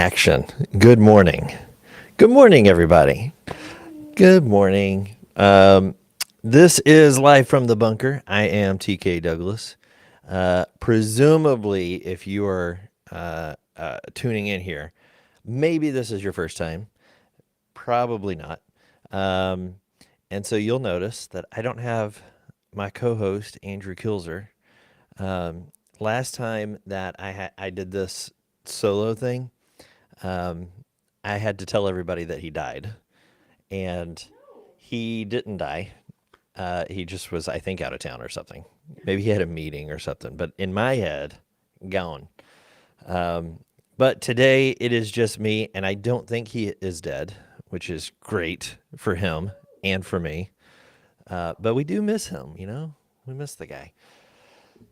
Action. Good morning. Good morning, everybody. Good morning. This is live from the bunker. I am TK Douglas. Presumably, if you are tuning in here, maybe this is your first time. Probably not. Um, and so you'll notice that I don't have my co-host Andrew Kilzer. Last time that I did this solo thing, um, I had to tell everybody that he died, and he didn't die. He just was, I think, out of town or something. Maybe he had a meeting or something. But in my head, gone. But today it is just me, and I don't think he is dead, which is great for him and for me. But we do miss him, you know. We miss the guy.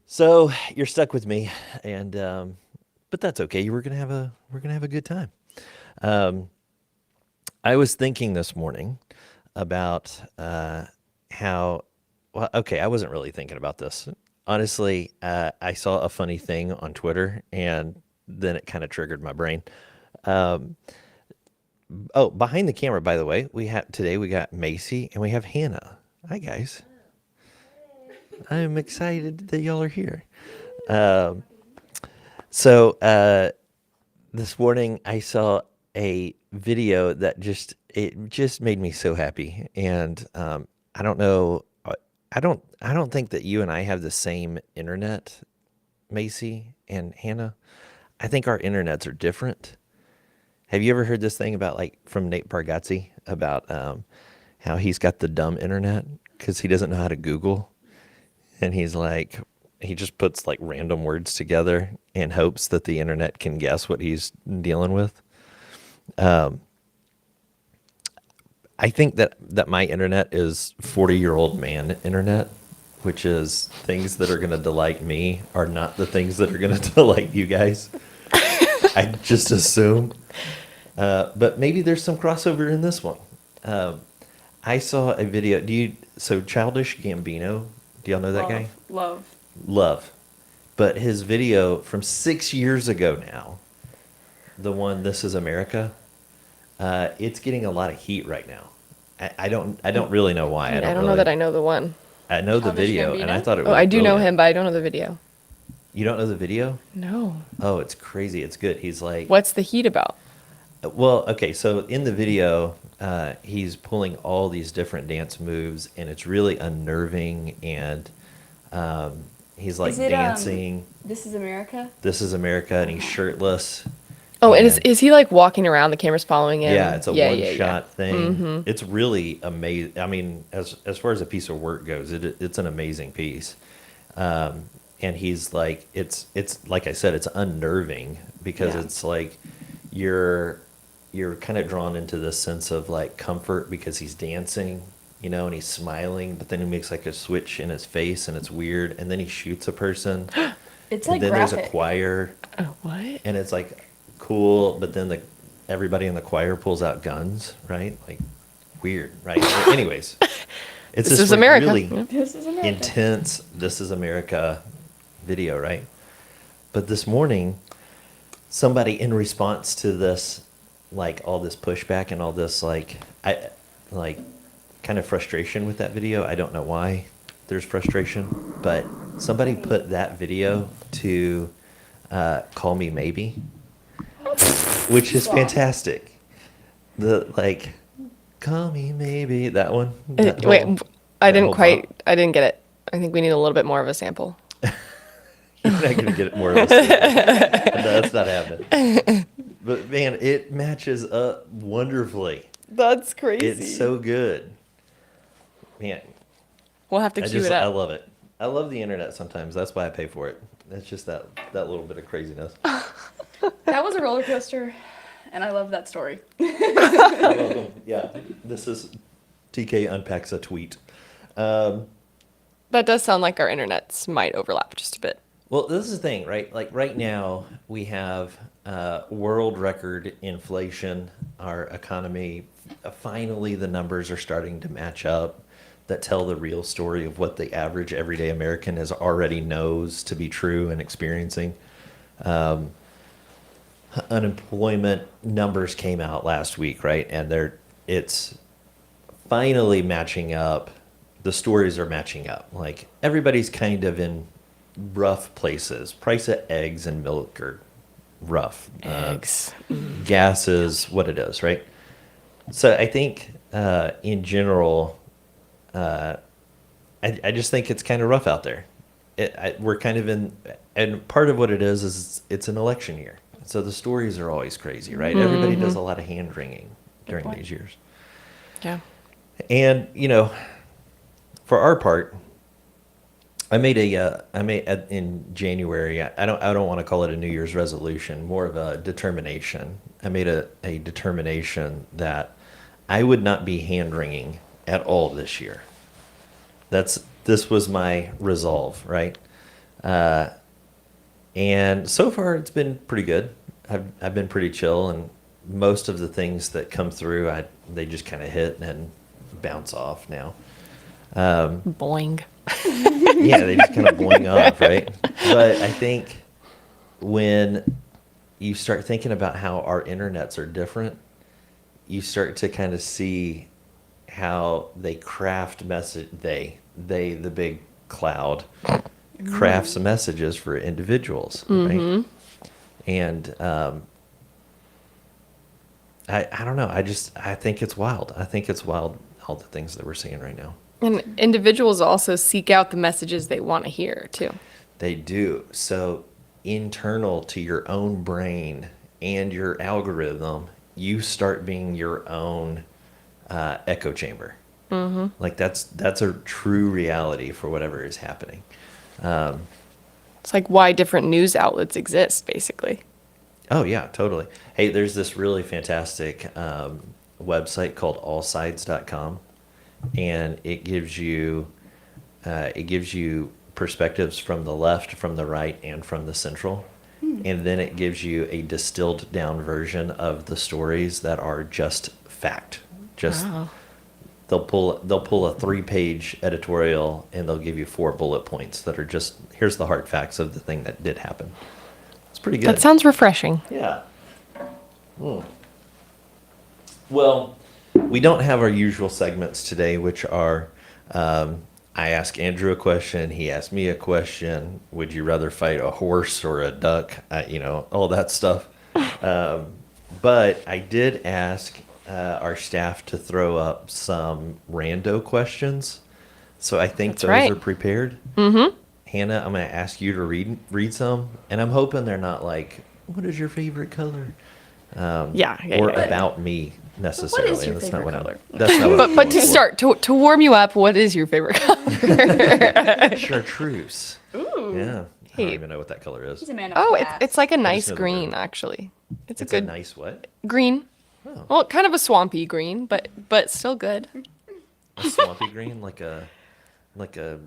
So you're stuck with me, and but that's okay. We're gonna have a good time. Um, I was thinking this morning about how. Well, okay, I wasn't really thinking about this. Honestly, I saw a funny thing on Twitter, and then it kind of triggered my brain. Um, oh, behind the camera, by the way, we got Macy and we have Hannah. Hi, guys. I'm excited that y'all are here. Um, so this morning I saw a video that just made me so happy, and I don't know. I don't think that you and I have the same internet, Macy and Hannah. I think our internets are different. Have you ever heard this thing about, like, from Nate Bargatze about how he's got the dumb internet because he doesn't know how to Google, and he just puts like random words together and hopes that the internet can guess what he's dealing with. Um, I think that my internet is 40-year-old man internet, which is things that are going to delight me are not the things that are going to delight you guys. I just assume. But maybe there's some crossover in this one. Um, I saw a video. So Childish Gambino, do y'all know that guy? Love. Love. But his video from 6 years ago now, the one This Is America, it's getting a lot of heat right now. I don't really know why. I don't know that I know the one. I know the Childish video, and I Gambino? thought it Oh, was I do know brilliant. him, but I don't know the video. You don't know the video? No. Oh, it's crazy. It's good. He's like, What's the heat about? well, okay, so in the video, he's pulling all these different dance moves, and it's really unnerving, and he's like Is it, dancing. This is America? This is America, and he's shirtless. Oh, and And is he like walking around? The camera's following him. yeah, it's a Yeah, one yeah, yeah. shot thing. It's really amazing. I mean, as far as a piece of work goes, it's an amazing piece. And he's like, it's like I said, it's unnerving because Yeah. it's like you're kind of drawn into this sense of like comfort because he's dancing, and he's smiling, but then he makes like a switch in his face and it's weird, and then he shoots a person, It's and like then there's a graphic. choir, Oh, what? and it's like cool, but then everybody in the choir pulls out guns, right? Like weird, right? Anyways, it's This this is like America. really Yeah. This is America. intense This Is America video, right? But this morning, somebody in response to this, like all this pushback and all this like kind of frustration with that video. I don't know why there's frustration, but somebody put that video to Call Me Maybe, which is fantastic. The like Call Me Maybe, that one. That Wait, whole- I that didn't whole quite. bop. I didn't get it. I think we need a little bit more of a sample. You're not gonna get it more of a secret. No, that's not happening. But man, it matches up wonderfully. That's crazy. It's so good. Man, We'll have to cue it I up. love it. I love the internet sometimes. That's why I pay for it. It's just that little bit of craziness. That was a roller coaster, and I love that story. Yeah, this is TK unpacks a tweet. Um, That does sound like our internets might overlap just a bit. Well, this is the thing, right? Like right now, we have world record inflation. Our economy, finally, the numbers are starting to match up that tell the real story of what the average everyday American already knows to be true and experiencing. unemployment numbers came out last week, right? And it's finally matching up. The stories are matching up. Like everybody's kind of in rough places. Price of eggs and milk are rough. Eggs. Gas is what it is, right? So I think in general, I just think it's kind of rough out there. We're kind of in, and part of what it is it's an election year. So the stories are always crazy, right? Everybody does a lot of hand wringing during point. these years. Yeah. And, for our part, I made in January, I don't want to call it a New Year's resolution, more of a determination. I made a determination that I would not be hand wringing at all this year. This was my resolve, right? And so far it's been pretty good. I've been pretty chill, and most of the things that come through, they just kind of hit and bounce off now. Boing. Yeah, they just kind of boing off, right? But I think when you start thinking about how our internets are different, you start to kind of see how they craft the big cloud crafts messages for individuals, right? And I don't know. I think it's wild. I think it's wild, all the things that we're seeing right now. And individuals also seek out the messages they want to hear, too. They do. So internal to your own brain and your algorithm, you start being your own echo chamber. Like that's a true reality for whatever is happening. It's like why different news outlets exist, basically. Oh yeah, totally. Hey, there's this really fantastic website called allsides.com, and it gives you perspectives from the left, from the right, and from the central. And then it gives you a distilled down version of the stories that are just fact. Just Wow. they'll pull a 3-page editorial and they'll give you 4 bullet points that are just, here's the hard facts of the thing that did happen. It's pretty good. That sounds refreshing. Yeah. Well, we don't have our usual segments today, which are I ask Andrew a question, he asks me a question. Would you rather fight a horse or a duck? All that stuff. But I did ask our staff to throw up some rando questions. So I think That's those right. are prepared. Mm-hmm. Hannah, I'm going to ask you to read some. And I'm hoping they're not like, what is your favorite color? Yeah. Or about me necessarily. your That's favorite not what color? That's not what I'm But to going for. start, to warm you up, what is your favorite color? Chartreuse. Ooh. Yeah. I Hey. don't even know what that color is. He's a man of Oh, class. it's like a know nice the green, word. actually. It's a It's good a nice what? green. Oh. Well, kind of a swampy green, but still good. A swampy green, like a probably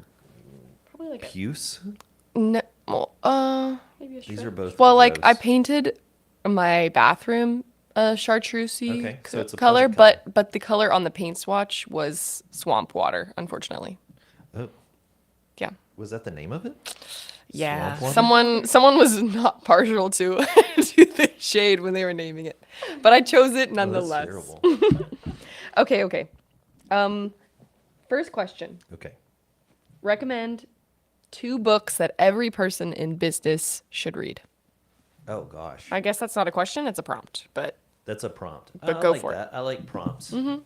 like puce. No, well, maybe a These shrimp. are both. well, like I gross. painted my bathroom a chartreusey Okay, so it's a color, pleasant color. but the color on the paint swatch was swamp water, unfortunately. Oh, Yeah. was that the name of it? Yeah. Swamp water? Someone was not partial to to the shade when they were naming it. But I chose it Oh, that's nonetheless. terrible. Okay. First question. Okay. Recommend 2 books that every person in business should read. Oh gosh, I guess that's not a question, it's a prompt, but that's a prompt. But I go like for it. that. I like prompts. Man,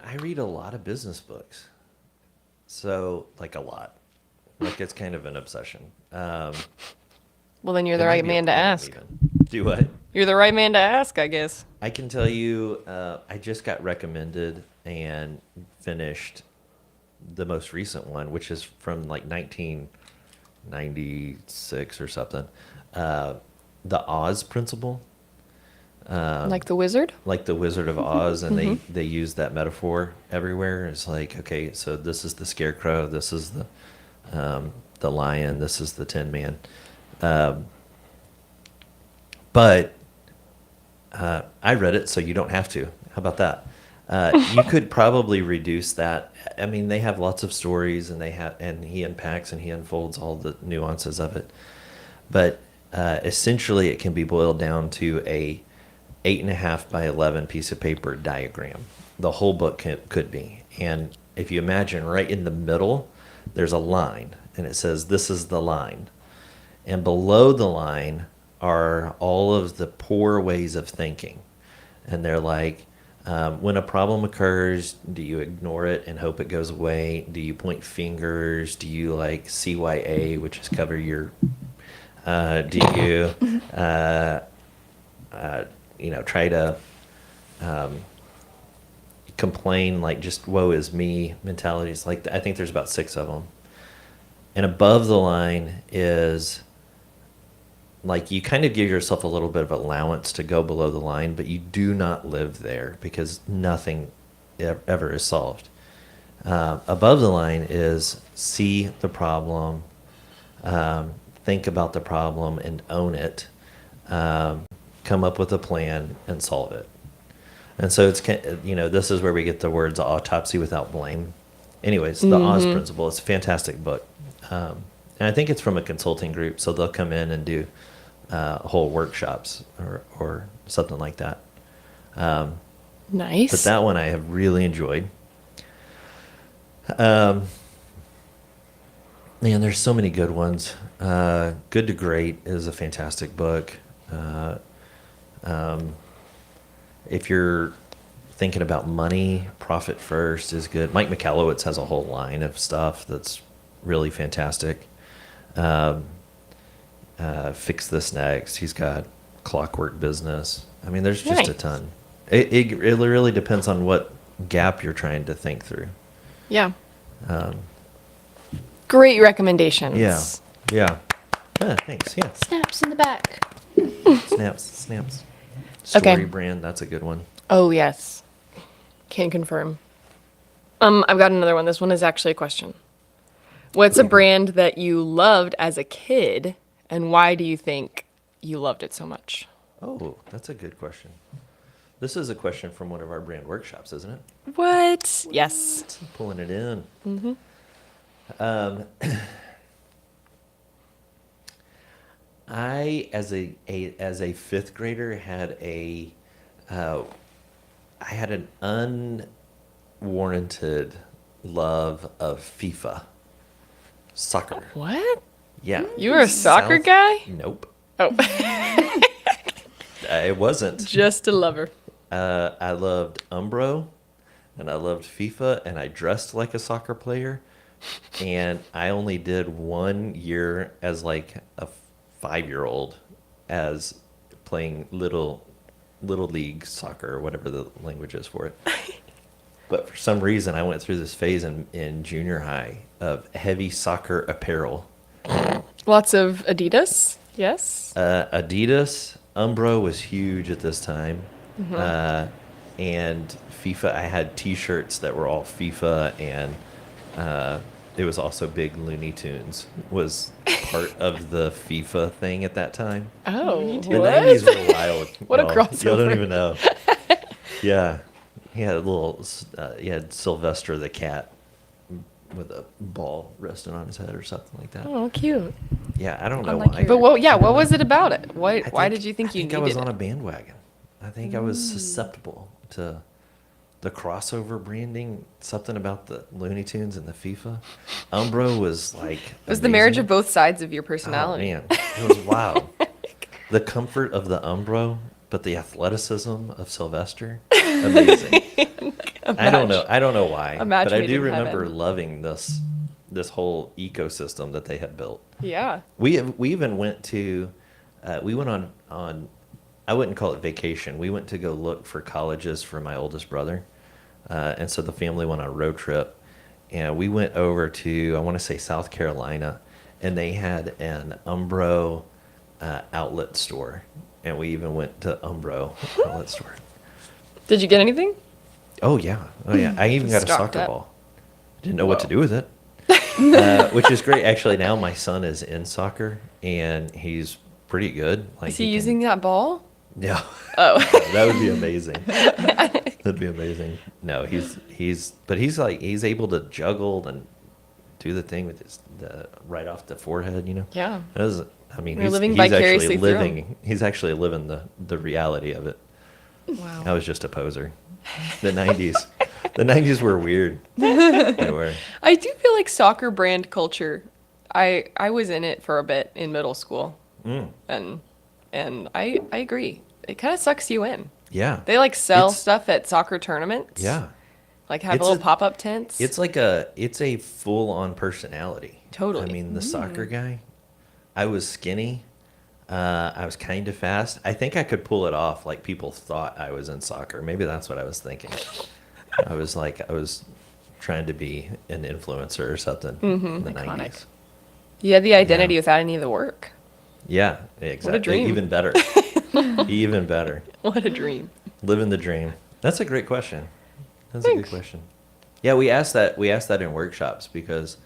I read a lot of business books. So, like a lot. Like it's kind of an obsession. well then you're It the might right be a man to problem ask. even. Do what? You're the right man to ask, I guess. I can tell you, I just got recommended and finished the most recent one, which is from like 1996 or something. The Oz Principle, Like the wizard? like the Wizard of Oz, and they use that metaphor everywhere. It's like, okay, so this is the Scarecrow, this is the lion, this is the Tin Man. But I read it, so you don't have to. How about that? You could probably reduce that. I mean, they have lots of stories, and he unpacks and he unfolds all the nuances of it. But essentially, it can be boiled down to a 8.5 by 11 piece of paper diagram. The whole book could be. And if you imagine right in the middle, there's a line, and it says, "This is the line." And below the line are all of the poor ways of thinking. And they're like, when a problem occurs, do you ignore it and hope it goes away? Do you point fingers? Do you like CYA, which is cover your, do you, try to complain, like just woe is me mentalities? Like, I think there's about 6 of them. And above the line is like, you kind of give yourself a little bit of allowance to go below the line, but you do not live there because nothing ever is solved. Above the line is see the problem, think about the problem and own it, come up with a plan and solve it. And so it's, this is where we get the words autopsy without blame. Anyways, the Oz Principle is a fantastic book. And I think it's from a consulting group, so they'll come in and do whole workshops or something like that. Nice. But that one I have really enjoyed. Man, there's so many good ones. Good to Great is a fantastic book. If you're thinking about money, Profit First is good. Mike Michalowicz has a whole line of stuff that's really fantastic. Fix This Next. He's got Clockwork Business. I mean, there's just a Nice. ton. It really depends on what gap you're trying to think through. Yeah. Great recommendations. Yeah. Thanks. Yeah. Snaps in the back. Snaps. Okay. Story Brand. That's a good one. Oh, yes. Can confirm. I've got another one. This one is actually a question. What's a brand that you loved as a kid, and why do you think you loved it so much? Oh, that's a good question. This is a question from one of our brand workshops, isn't it? What? Yes. Pulling it in. I, as a fifth grader, had I had an unwarranted love of FIFA, soccer. What? Yeah. You were a soccer guy? Nope. Oh, It wasn't. just a lover. I loved Umbro, and I loved FIFA, and I dressed like a soccer player. And I only did 1 year as like a 5-year-old as playing little league soccer or whatever the language is for it. But for some reason, I went through this phase in junior high of heavy soccer apparel. Lots of Adidas? Yes. Adidas, Umbro was huge at this time. And FIFA, I had T-shirts that were all FIFA, and it was also big Looney Tunes was part of the FIFA thing at that time. Oh, The 90s were wild. What a Y'all crossover. don't even know. Yeah. He had he had Sylvester the cat with a ball resting on his head or something like that. Oh, cute. Yeah, I don't know Unlike why. your- But what was it about it? Why I did you think you I needed was it? on a bandwagon. I think I was susceptible to the crossover branding. Something about the Looney Tunes and the FIFA. Umbro was like It was the marriage amazing. of both sides of your Oh personality. man, it was wild. The comfort of the Umbro, but the athleticism of Sylvester, amazing. I don't know why, A match but I made do in remember heaven. loving this whole ecosystem that they had built. Yeah. We even went to, we went on, I wouldn't call it vacation. We went to go look for colleges for my oldest brother, and so the family went on a road trip, and we went over to, I want to say, South Carolina, and they had an Umbro outlet store, and we even went to Umbro outlet store. Did you get anything? Oh yeah. I even got a Stocked soccer up. ball. Didn't know what to Whoa. do with it, which is great. Actually, now my son is in soccer, and he's pretty good. Like Is he can- using that ball? No. Oh. That would be amazing. That'd be amazing. No, but he's able to juggle and do the thing with right off the forehead, you know? Yeah. That was, I mean, You're living vicariously through him. he's actually living the reality of it. Wow. I was just a poser. The 90s. The 90s were weird. They were. I do feel like soccer brand culture. I was in it for a bit in middle school, and I agree. It kind of sucks you in. Yeah. They like sell It's- stuff at soccer tournaments. Yeah. Like have It's little a- pop-up tents. It's a full-on personality. Totally. I mean, the soccer guy, I was skinny. I was kind of fast. I think I could pull it off like people thought I was in soccer. Maybe that's what I was thinking. I was trying to be an influencer or something in the Iconic. 90s. You had the identity Yeah. without any of the work. Yeah, exactly. dream. Even better. Even better. What a dream. Living the dream. That's a great question. That's a Thanks. good question. Yeah, we asked that in workshops because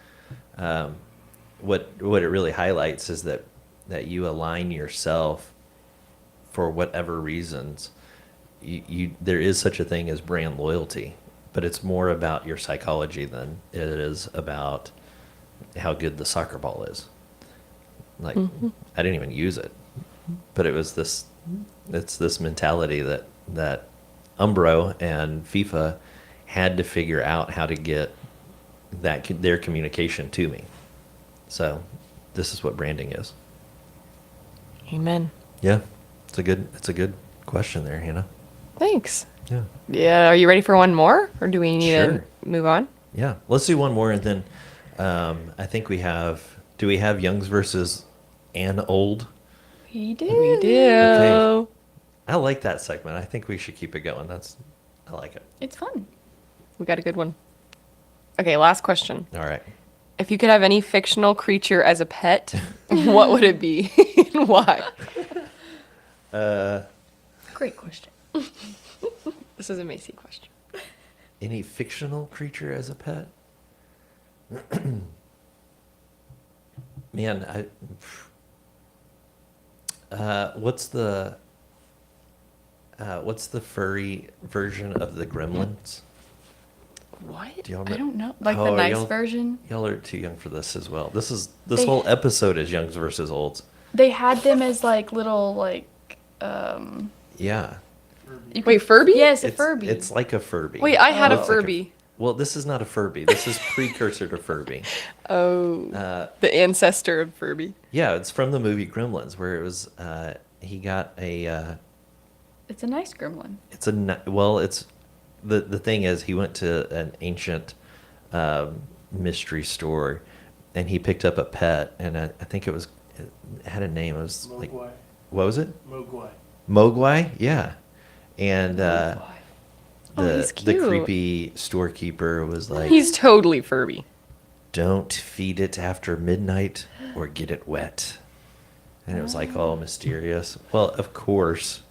what it really highlights is that you align yourself for whatever reasons. There is such a thing as brand loyalty, but it's more about your psychology than it is about how good the soccer ball is. Like I didn't even use it, but it's this mentality that Umbro and FIFA had to figure out how to get their communication to me. So this is what branding is. Amen. Yeah, it's a good question there, Hannah. Thanks. Yeah. Yeah. Are you ready for one more, or do we need Sure. to move on? Yeah, let's do one more, and then I think we have. Do we have youngs versus and old? We do. We do. Okay. I like that segment. I think we should keep it going. I like it. It's fun. We got a good one. Okay, last question. All right. If you could have any fictional creature as a pet, what would it be and why? Great question. This is a Macy question. Any fictional creature as a pet? Man, what's the furry version of the Gremlins? What? Do y'all I remember? don't know. Like Oh, the are nice y'all- version. Y'all are too young for this as well. This They- whole episode is youngs versus olds. They had them as like little Yeah. you Wait, Furby? Yes, a It's Furby. It's like a Furby. Wait, I had Oh. a It's like Furby. Well, this is not a Furby. This is precursor to Furby. Oh, the ancestor of Furby. Yeah, it's from the movie Gremlins, where it was he got a. It's a nice gremlin. It's the thing is he went to an ancient mystery store, and he picked up a pet, and I think it had a name. It was like, Mogwai. what was it? Mogwai. Mogwai, yeah, and Oh, he's the cute. creepy storekeeper was like, He's totally Furby. "Don't feed it after midnight or get it wet," and it was like all mysterious. Well, of course,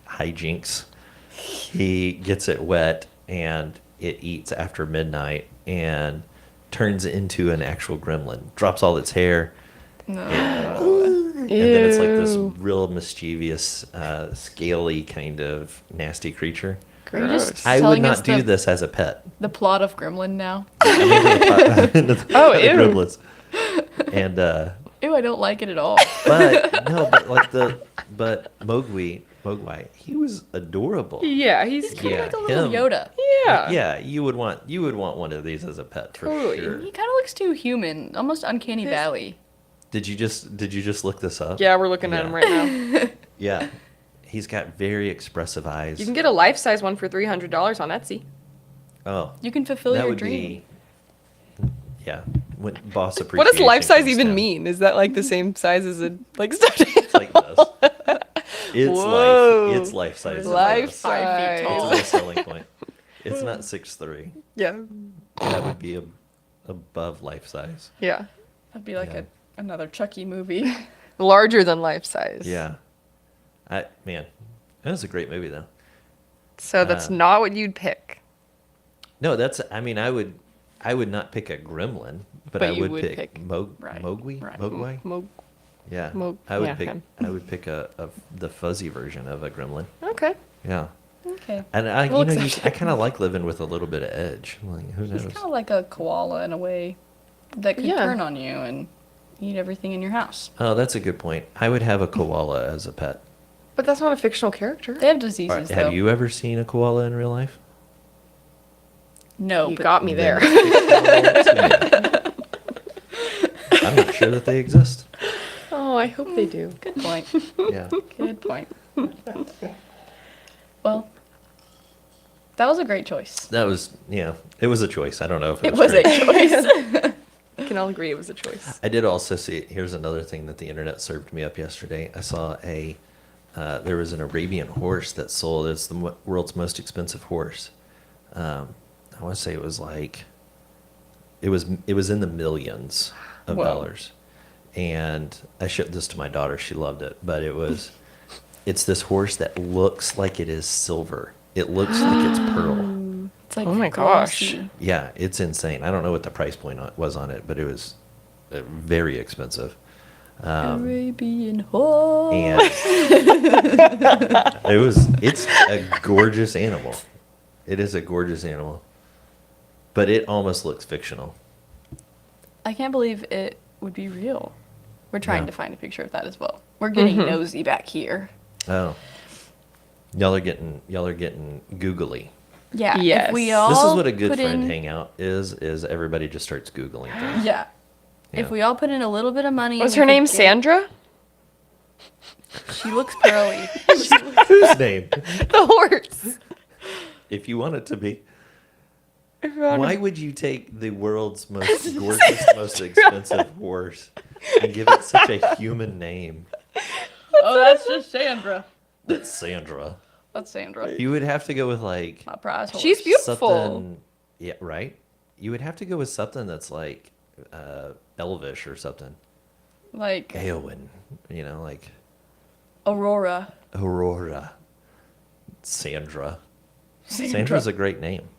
hijinks. He gets it wet and it eats after midnight and turns into an actual gremlin. Drops all its hair. No. And then it's like this Ew. real mischievous, scaly kind of nasty creature. Are you just Gross. I would telling us not do the, this as a pet. the plot of Gremlin now? Oh, ew. Gremlins. And Ew, I don't like it at all. but Mogwai, he was adorable. Yeah, he's He's cute. kind of like a little him. Yoda. Yeah. Yeah, you would want one of these as a pet for Totally. sure. He kind of looks too human, almost uncanny valley. Did you just look this up? Yeah, we're looking at him right now. Yeah. He's got very expressive eyes. You can get a life-size one for $300 on Etsy. Oh. You can fulfill that your would dream. be yeah. When boss appreciation. What does life-size comes even down. mean? Is that like the same size as a like stuffed It's like this. Whoa. It's life size. Life 5 feet tall. It's a selling point. It's not 6'3". Yeah. That would be above life size. Yeah. That'd be like Yeah. another Chucky movie. Larger than life size. Yeah. Man, that was a great movie though. So that's not what you'd pick. No, I would not pick a gremlin, but I But you would would pick pick- Right, Mogwai. right. Mogwai. Yeah. Well, I would yeah, pick. okay. I would pick the fuzzy version of a gremlin. Okay. Yeah. Okay. And We'll I accept kind of like living with a little bit of edge. Like, who He's knows? kind of like a koala in a way that could Yeah. turn on you and eat everything in your house. Oh, that's a good point. I would have a koala as a pet. But that's not a fictional character. They have All diseases, right, though. have you ever seen a koala in real life? No, You but got me Then there. it's fictional to me. I'm not sure that they exist. Oh, I hope they do. good point. Yeah. Good point. Well, that was a great choice. That was, it was a choice. I don't know if It was a great. choice. We can all agree it was a choice. I did also see, here's another thing that the internet served me up yesterday. I saw there was an Arabian horse that sold. It's the world's most expensive horse. I want to say it was like, it was in the millions of Whoa. dollars. And I showed this to my daughter. She loved it. But it's this horse that looks like it is silver. It looks like it's pearl. It's like Oh my gosh. glossy. Yeah, it's insane. I don't know what the price point was on it, but it was very expensive. Arabian horse. And it's a gorgeous animal. It is a gorgeous animal. But it almost looks fictional. I can't believe it would be real. We're trying Yeah. to find a picture of that as well. We're getting nosy back here. Oh. Y'all are getting googly. Yeah. Yes. If we all This is what a good put friend in, hangout is everybody just starts Googling things. Yeah. Yeah. If we all put in a little bit of money. Was we her could name get- Sandra? She looks pearly. Whose name? The horse. If you want it to be. If you wanna- Why would you take the world's most gorgeous, most expensive horse and give it such a human name? Oh, that's just Sandra. That's Sandra. That's Sandra. You would have to go with like My prize horse. She's beautiful. something. Yeah, right. You would have to go with something that's like Elvish or something. Like Eowyn, like Aurora. Aurora. Sandra. Sandra's a great name.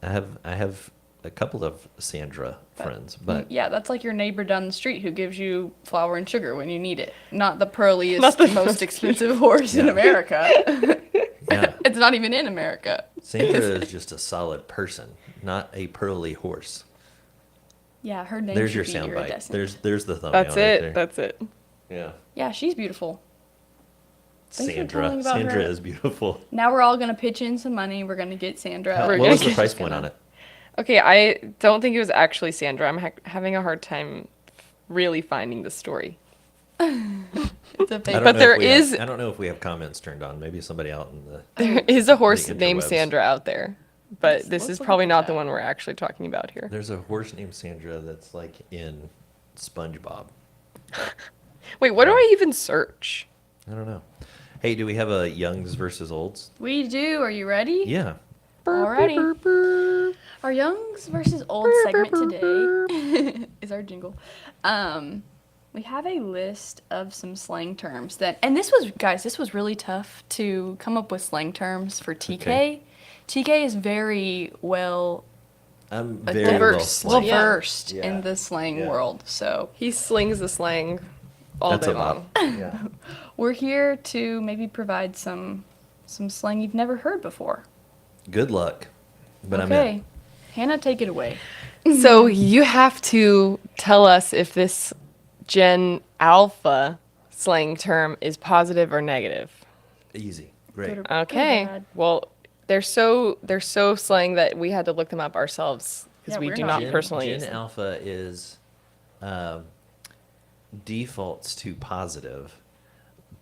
I have a couple of Sandra friends, but Yeah, that's like your neighbor down the street who gives you flour and sugar when you need it. Not the pearliest, Not the most expensive horse in Yeah. America. yeah, It's not even in America. Sandra is just a solid person, not a pearly horse. Yeah, her name There's your should be soundbite. iridescent. There's the thumbnail. That's right it. there. That's it. Yeah. Yeah, she's beautiful. Thanks for Sandra. telling about Sandra her. is beautiful. Now we're all gonna pitch in some money. We're gonna get Sandra. What We're was gonna the get- price point on it? Okay, I don't think it was actually Sandra. I'm having a hard time really finding the story. It's a I fake. don't But know there if we have- is- I don't know if we have comments turned on. Maybe somebody out in the. There is a horse The named interwebs. Sandra out there, but Let's- this let's is look probably at not the that. one we're actually talking about here. There's a horse named Sandra that's like in SpongeBob. Wait, what do I even search? I don't know. Hey, do we have a Youngs versus Olds? We do. Are you ready? Yeah. Alrighty. Our Youngs versus Old segment today is our jingle. We have a list of some slang terms and this was really tough to come up with slang terms for TK. Okay. TK is very well I'm a very diverse. well Yeah. versed Yeah. in the slang Yeah. world. So He slings the slang all That's day a long. lot. Yeah. we're here to maybe provide some slang you've never heard before. Good luck. But I'm Okay. in. Hannah, take it away. So you have to tell us if this Gen Alpha slang term is positive or negative. Easy. Great. Good or Okay. bad. Well, they're so slang that we had to look them up ourselves because Yeah, we we're do not- not personally Gen use them. Alpha is defaults to positive,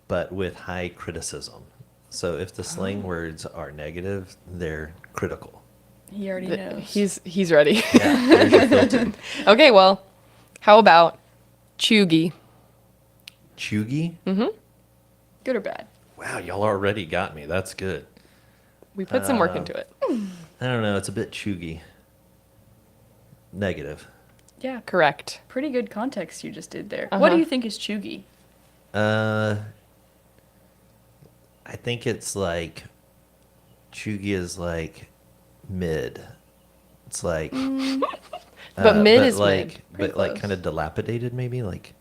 but with high criticism. So if the slang words are negative, they're critical. He already knows. He's ready. Yeah, there's your filter. Okay, well, how about chuggy? Chuggy? Good or bad? Wow, y'all already got me. That's good. We put some work into it. I don't know. It's a bit chuggy. Negative. Yeah, Correct. pretty good context you just did there. What do Uh-huh. you think is chuggy? I think it's like chuggy is like mid. It's like But mid is like mid. but Pretty like close. kind of dilapidated maybe like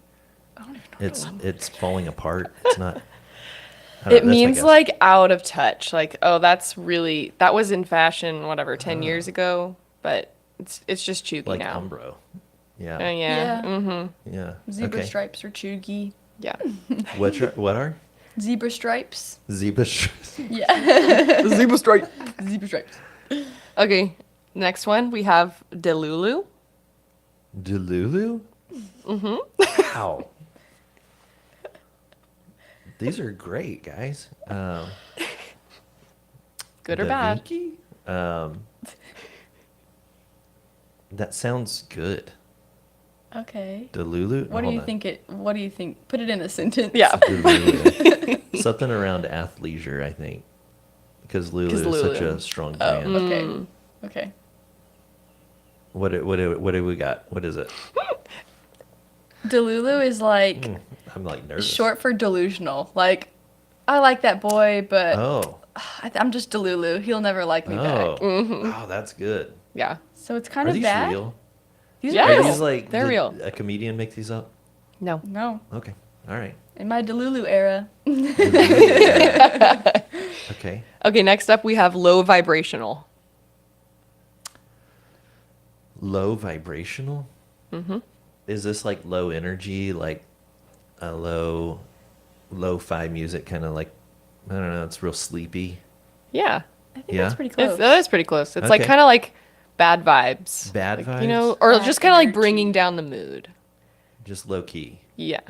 I don't even know. It's falling apart. It's not. I don't know, It that's my means guess. like out of touch. Like, oh, that was in fashion, whatever, 10 years ago, but it's just chuggy like now. Umbro. Oh Yeah. yeah. Yeah. Mm-hmm. Yeah. Zebra Okay. stripes are chuggy. Yeah. What are Zebra stripes. zebra? Yeah. Zebra stripe. Zebra stripes. Okay. Next one we have Delulu. Delulu? Mm-hmm. Wow. These are great, guys. Good or Da bad? Vinci? That sounds good. Okay. Delulu? What do you think it? What do you think? Put it in a sentence. Yeah. Delulu. Something around athleisure, I think. Because Lulu is such Lulu. a strong Oh. brand. Okay. Okay. What do we got? What is it? Delulu is like I'm like nervous. short for delusional. Like, I like that boy, but Oh. I'm just Delulu. He'll never like me back. Oh. Oh, that's good. Yeah. So it's kind Are of these bad. real? These Yeah. are Are real. these like They're did real. a comedian make these up? No. No, Okay. All right. in my Delulu era. Okay. Okay, next up we have low vibrational. Low vibrational? Mm-hmm. Is this like low energy, like a lo-fi music, kind of like, I don't know, it's real sleepy. Yeah. I think Yeah? that's pretty close. That is pretty close. It's like Okay. kind of like bad vibes. Bad Like, you know, vibes? or Bad just kind of like energy. bringing down the mood. Just low key. Yeah.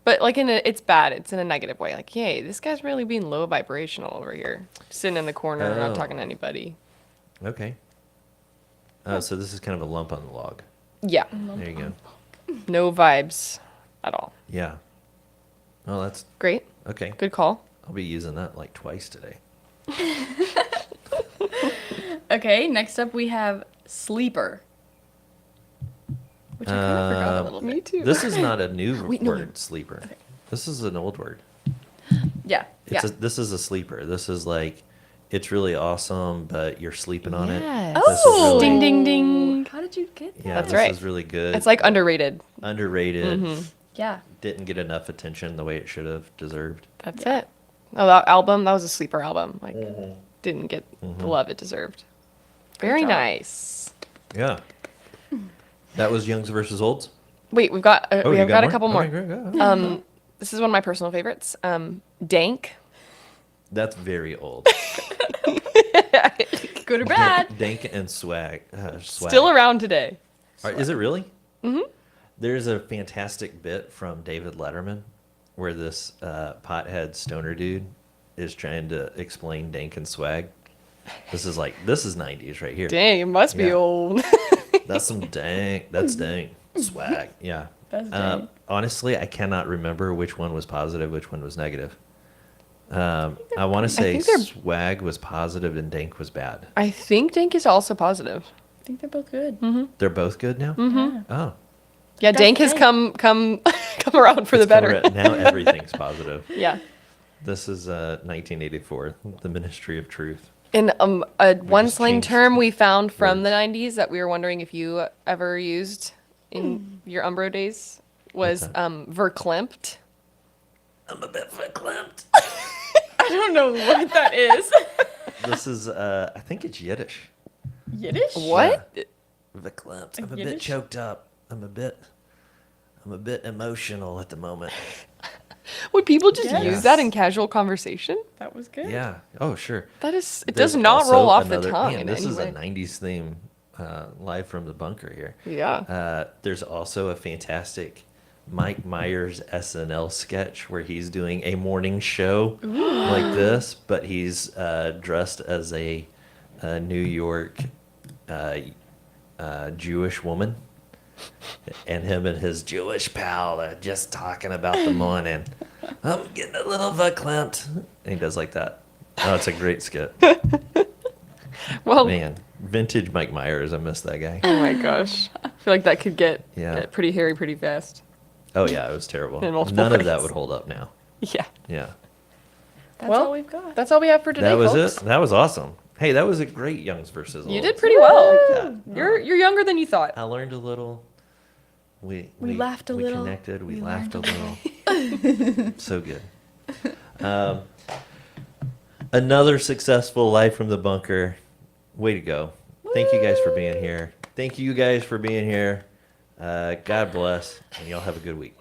But like it's bad. It's in a negative way. Like, yay, this guy's really being low vibrational over here. Sitting in the corner, not Oh. talking to anybody. Okay. Oh, so this is kind of a lump on the log. Yeah. There you go. No vibes at all. Yeah. Oh, that's Great. okay. Good call. I'll be using that like twice today. Okay, next up we have sleeper. Which I kind of forgot a little bit. Me too. This is not a new Wait, no. word, sleeper. This is an old word. Yeah. It's Yeah. this is a sleeper. This is like, it's really awesome, but you're sleeping on it. Yes. This is really, Ding, ding, ding. How did you get that? yeah, That's this right. is really good. It's like underrated. underrated. Yeah. Didn't get enough attention the way it should have deserved. That's it. Oh, that album, that was a sleeper album. Like, didn't get the love it deserved. Very job. nice. Yeah. That was Youngs versus Olds. Wait, we've got Oh, we you have got a more? couple more. Okay, great, go. This is one of my personal favorites. Dank. That's very old. Good or bad? Dank and swag. Swag. Still around today. Is it really? Mm-hmm. There's a fantastic bit from David Letterman where this pothead stoner dude is trying to explain dank and swag. This is 90s right here. Dang, it must be Yeah. old. That's some dank. That's dank. Swag. Yeah. That's dank. Honestly, I cannot remember which one was positive, which one was negative. I want to say think they're- swag was positive and dank was bad. I think Dank is also positive. I think they're both good. They're both good now? Mm-hmm. Oh. Yeah, That's Dank has great. come around for the It's better. correct. Now everything's positive. Yeah. This is 1984, the Ministry of Truth. And one just slang changed term we found from words. the 90s that we were wondering if you ever used in your Umbro days was What's that? verklempt. I'm a bit verklempt. I don't know what that is. This is, I think it's Yiddish. Yiddish? What? Verklempt. I'm a bit Yiddish? choked up. I'm a bit emotional at the moment. Would people just Yes. use that in casual conversation? That was good. Yeah. Oh, sure. That is, it There's does not also roll off another- the tongue Man, in this any is way. a 90s theme, live from the bunker here. Yeah. There's also a fantastic Mike Myers SNL sketch where he's doing a morning show like this, but he's dressed as a New York Jewish woman. And him and his Jewish pal are just talking about the morning. I'm getting a little verklempt. And he does like that. Oh, it's a great skit. Well, Man, vintage Mike Myers. I miss that guy. oh my gosh. I feel like that could get Yeah. pretty hairy pretty fast. Oh, yeah, it was terrible. In multiple None of that ways. would hold up now. Yeah. Yeah. That's Well, all we've got. That's all we have for today, That was folks. it. That was awesome. Hey, that was a great Youngs versus Olds. You did pretty well. that. You're younger than you thought. I learned a little. We laughed a little. We connected. We We laughed a learned little. So good. Another successful Life from the Bunker. Way to go. Thank you guys for being here. Thank you guys for being here. God bless, and y'all have a good week.